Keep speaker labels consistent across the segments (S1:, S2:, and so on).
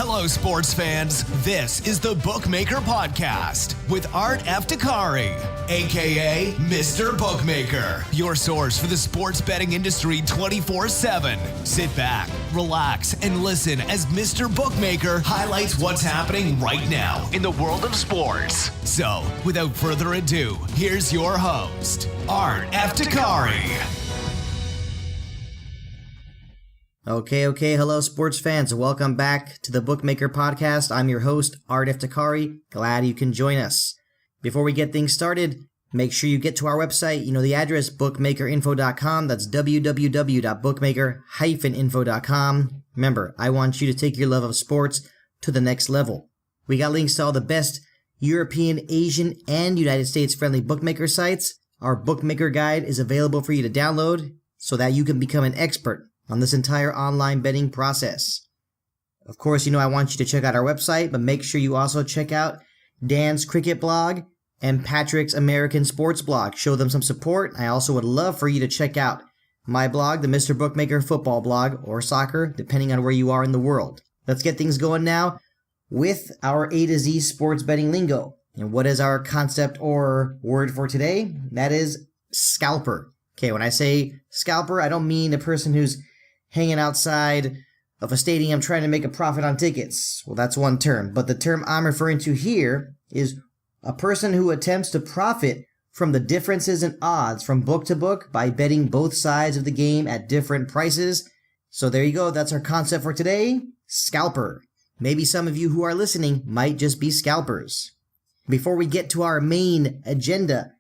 S1: Hello, sports fans. This is the Bookmaker Podcast with Art Eftekhari, a.k.a. Mr. Bookmaker, your source for the sports betting industry 24/7. Sit back, relax, and listen as Mr. Bookmaker highlights what's happening right now in the world of sports. So, without further ado, here's your host, Art Eftekhari.
S2: Okay. Hello, sports fans. Welcome back to the Bookmaker Podcast. I'm your host, Art Eftekhari. Glad you can join us. Before we get things started, make sure you get to our website. You know the address, bookmakerinfo.com. That's www.bookmaker-info.com. Remember, I want you to take your love of sports to the next level. We got links to all the best European, Asian, and United States friendly bookmaker sites. Our Bookmaker Guide is available for you to download so that you can become an expert on this entire online betting process. Of course, I want you to check out our website, but make sure you also check out Dan's cricket blog and Patrick's American sports blog. Show them some support. I also would love for you to check out my blog, the Mr. Bookmaker football blog, or soccer, depending on where you are in the world. Let's get things going now with our A to Z sports betting lingo. And what is our concept or word for today? That is scalper. Okay, when I say scalper, I don't mean a person who's hanging outside of a stadium trying to make a profit on tickets. Well, that's one term. But the term I'm referring to here is a person who attempts to profit from the differences in odds from book to book by betting both sides of the game at different prices. So there you go. That's our concept for today. Scalper. Maybe some of you who are listening might just be scalpers. Before we get to our main agenda,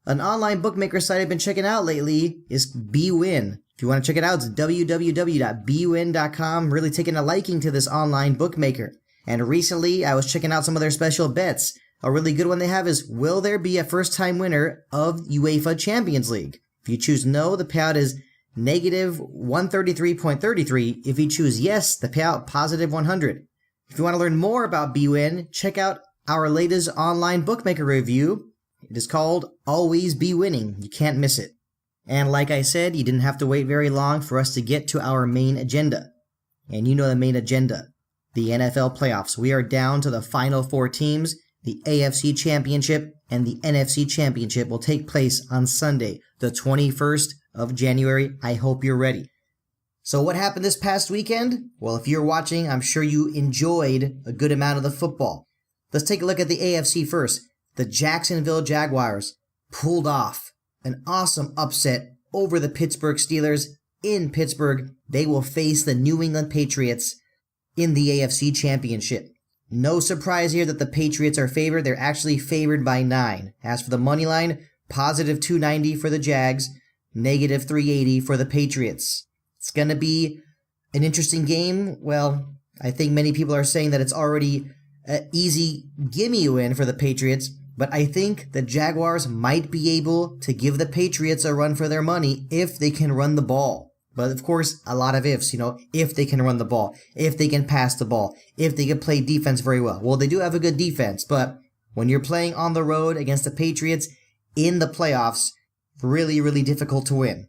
S2: an online bookmaker site I've been checking out lately is bwin. If you want to check it out, it's www.bwin.com. Really taking a liking to this online bookmaker. And recently, I was checking out some of their special bets. A really good one they have is, will there be a first-time winner of UEFA Champions League? If you choose no, the payout is negative 133.33. If you choose yes, the payout positive 100. If you want to learn more about bwin, check out our latest online bookmaker review. It is called Always Be Winning. You can't miss it. And like I said, you didn't have to wait very long for us to get to our main agenda. And you know the main agenda, the NFL playoffs. We are down to the final four teams. The AFC Championship and the NFC Championship will take place on Sunday, the 21st of January. I hope you're ready. So what happened this past weekend? Well, if you're watching, I'm sure you enjoyed a good amount of the football. Let's take a look at the AFC first. The Jacksonville Jaguars pulled off an awesome upset over the Pittsburgh Steelers in Pittsburgh. They will face the New England Patriots in the AFC Championship. No surprise here that the Patriots are favored. They're actually favored by 9. As for the money line, positive 290 for the Jags, negative 380 for the Patriots. It's going to be an interesting game. Well, I think many people are saying that it's already an easy gimme win for the Patriots. But I think the Jaguars might be able to give the Patriots a run for their money if they can run the ball. But of course, a lot of ifs, if they can run the ball, if they can pass the ball, if they can play defense very well. Well, they do have a good defense, but when you're playing on the road against the Patriots in the playoffs, really, really difficult to win.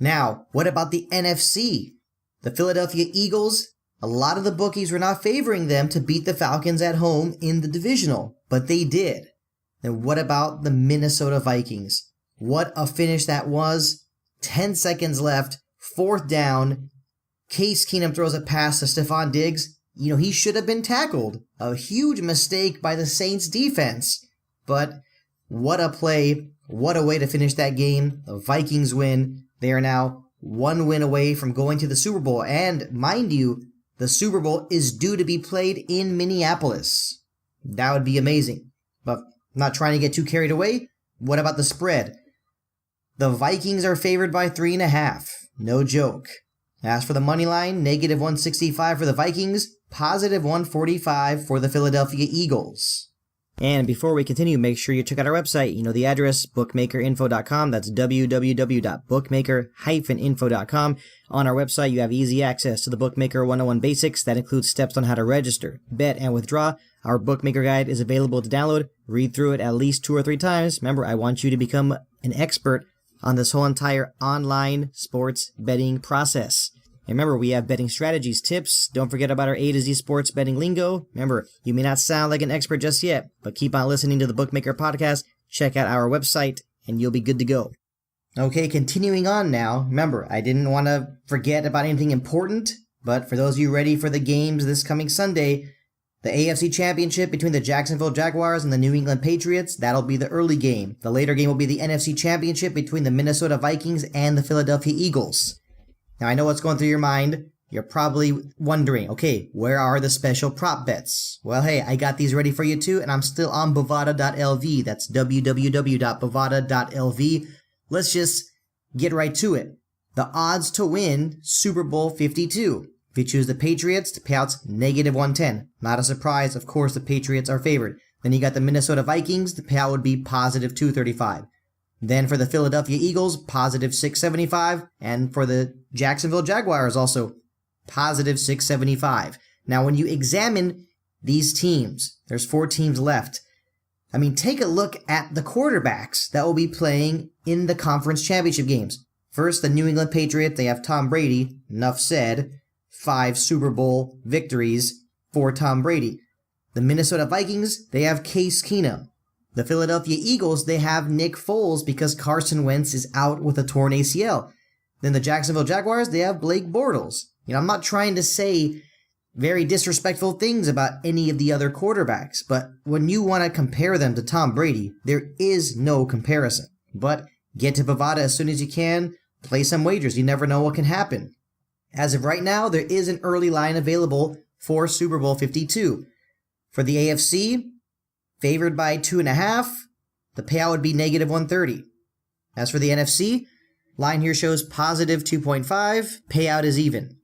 S2: Now, what about the NFC? The Philadelphia Eagles, a lot of the bookies were not favoring them to beat the Falcons at home in the divisional, but they did. And what about the Minnesota Vikings? What a finish that was. 10 seconds left, 4th down. Case Keenum throws a pass to Stephon Diggs. He should have been tackled. A huge mistake by the Saints defense. But what a play. What a way to finish that game. The Vikings win. They are now 1 win away from going to the Super Bowl. And mind you, the Super Bowl is due to be played in Minneapolis. That would be amazing. But not trying to get too carried away. What about the spread? The Vikings are favored by 3.5. No joke. As for the money line, negative 165 for the Vikings, positive 145 for the Philadelphia Eagles. And before we continue, make sure you check out our website. The address, bookmakerinfo.com. That's www.bookmaker-info.com. On our website, you have easy access to the Bookmaker 101 Basics. That includes steps on how to register, bet, and withdraw. Our Bookmaker Guide is available to download. Read through it at least 2 or 3 times. Remember, I want you to become an expert on this whole entire online sports betting process. And remember, we have betting strategies, tips. Don't forget about our A to Z sports betting lingo. Remember, you may not sound like an expert just yet, but keep on listening to the Bookmaker Podcast. Check out our website, and you'll be good to go. Okay, continuing on now. Remember, I didn't want to forget about anything important, but for those of you ready for the games this coming Sunday, the AFC Championship between the Jacksonville Jaguars and the New England Patriots, that'll be the early game. The later game will be the NFC Championship between the Minnesota Vikings and the Philadelphia Eagles. Now, I know what's going through your mind. You're probably wondering, okay, where are the special prop bets? Well, hey, I got these ready for you too, and I'm still on Bovada.lv. That's www.bovada.lv. Let's just get right to it. The odds to win Super Bowl 52. If you choose the Patriots, the payout's -110. Not a surprise, of course, the Patriots are favored. Then you got the Minnesota Vikings, the payout would be +235. Then for the Philadelphia Eagles, +675. And for the Jacksonville Jaguars also, +675. Now, when you examine these teams, there's 4 teams left. I mean, take a look at the quarterbacks that will be playing in the conference championship games. First, the New England Patriots, they have Tom Brady, enough said. 5 Super Bowl victories for Tom Brady. The Minnesota Vikings, they have Case Keenum. The Philadelphia Eagles, they have Nick Foles because Carson Wentz is out with a torn ACL. Then the Jacksonville Jaguars, they have Blake Bortles. You know, I'm not trying to say very disrespectful things about any of the other quarterbacks, but when you want to compare them to Tom Brady, there is no comparison. But get to Bovada as soon as you can, play some wagers. You never know what can happen. As of right now, there is an early line available for Super Bowl 52. For the AFC, favored by 2.5, the payout would be -130. As for the NFC, line here shows +2.5, payout is even.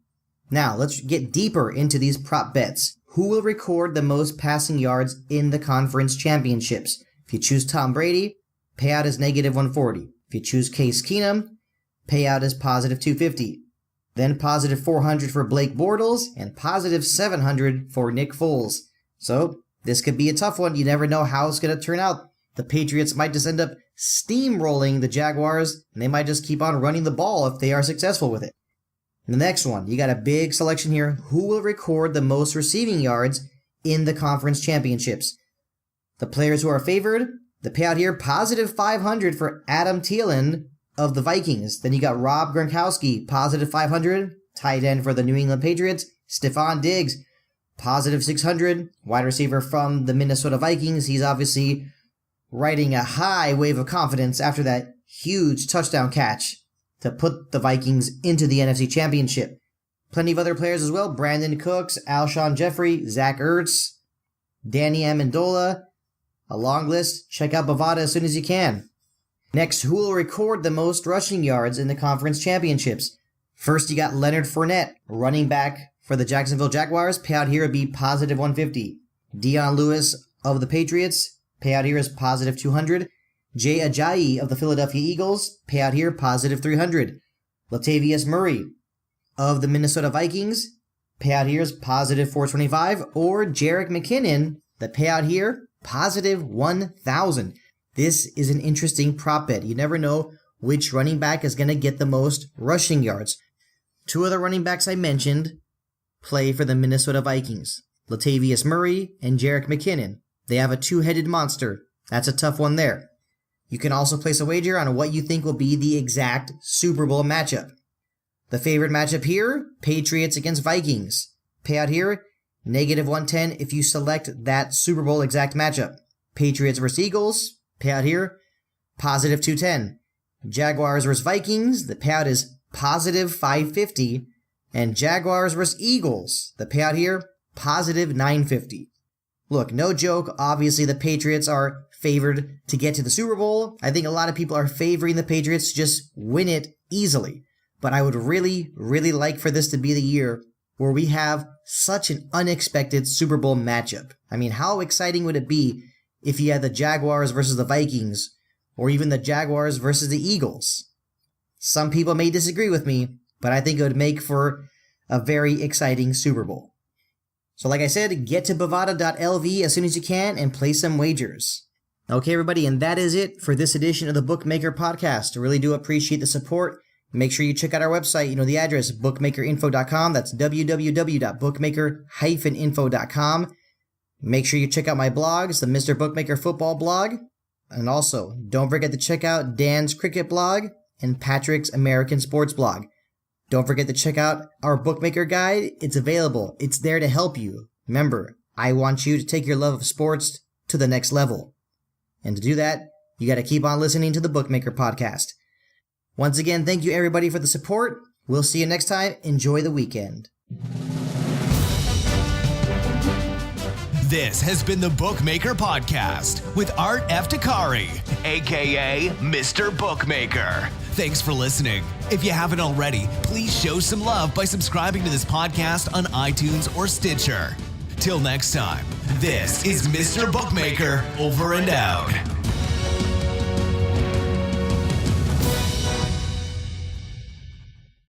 S2: Now, let's get deeper into these prop bets. Who will record the most passing yards in the conference championships? If you choose Tom Brady, payout is -140. If you choose Case Keenum, payout is +250. Then +400 for Blake Bortles and +700 for Nick Foles. So, this could be a tough one. You never know how it's going to turn out. The Patriots might just end up steamrolling the Jaguars, and they might just keep on running the ball if they are successful with it. The next one, you got a big selection here. Who will record the most receiving yards in the conference championships? The players who are favored, the payout here, +500 for Adam Thielen of the Vikings. Then you got Rob Gronkowski, +500, tight end for the New England Patriots. Stephon Diggs, +600, wide receiver from the Minnesota Vikings. He's obviously riding a high wave of confidence after that huge touchdown catch to put the Vikings into the NFC Championship. Plenty of other players as well. Brandon Cooks, Alshon Jeffrey, Zach Ertz, Danny Amendola. A long list. Check out Bovada as soon as you can. Next, who will record the most rushing yards in the conference championships? First, you got Leonard Fournette, running back for the Jacksonville Jaguars. Payout here would be +150. Dion Lewis of the Patriots. Payout here is +200. Jay Ajayi of the Philadelphia Eagles. Payout here +300. Latavius Murray of the Minnesota Vikings. Payout here is +425. Or Jerick McKinnon. The payout here +1,000. This is an interesting prop bet. You never know which running back is going to get the most rushing yards. 2 of the running backs I mentioned play for the Minnesota Vikings. Latavius Murray and Jerick McKinnon. They have a 2-headed monster. That's a tough one there. You can also place a wager on what you think will be the exact Super Bowl matchup. The favorite matchup here, Patriots against Vikings. Payout here, -110 if you select that Super Bowl exact matchup. Patriots versus Eagles. Payout here, +210. Jaguars versus Vikings, the payout is +550. And Jaguars versus Eagles, the payout here, +950. Look, no joke, obviously the Patriots are favored to get to the Super Bowl. I think a lot of people are favoring the Patriots to just win it easily. But I would really, really like for this to be the year where we have such an unexpected Super Bowl matchup. I mean, how exciting would it be if you had the Jaguars versus the Vikings, or even the Jaguars versus the Eagles? Some people may disagree with me, but I think it would make for a very exciting Super Bowl. So like I said, get to Bovada.lv as soon as you can and place some wagers. Okay, everybody, and that is it for this edition of the Bookmaker Podcast. I really do appreciate the support. Make sure you check out our website. The address, bookmakerinfo.com. That's www.bookmaker-info.com. Make sure you check out my blogs, the Mr. Bookmaker football blog. And also, don't forget to check out Dan's cricket blog and Patrick's American sports blog. Don't forget to check out our Bookmaker Guide. It's available. It's there to help you. Remember, I want you to take your love of sports to the next level. And to do that, you got to keep on listening to the Bookmaker Podcast. Once again, thank you everybody for the support. We'll see you next time. Enjoy the weekend.
S1: This has been the Bookmaker Podcast with Art Eftekhari, a.k.a. Mr. Bookmaker. Thanks for listening. If you haven't already, please show some love by subscribing to this podcast on iTunes or Stitcher. Till next time, this is Mr. Bookmaker over and out.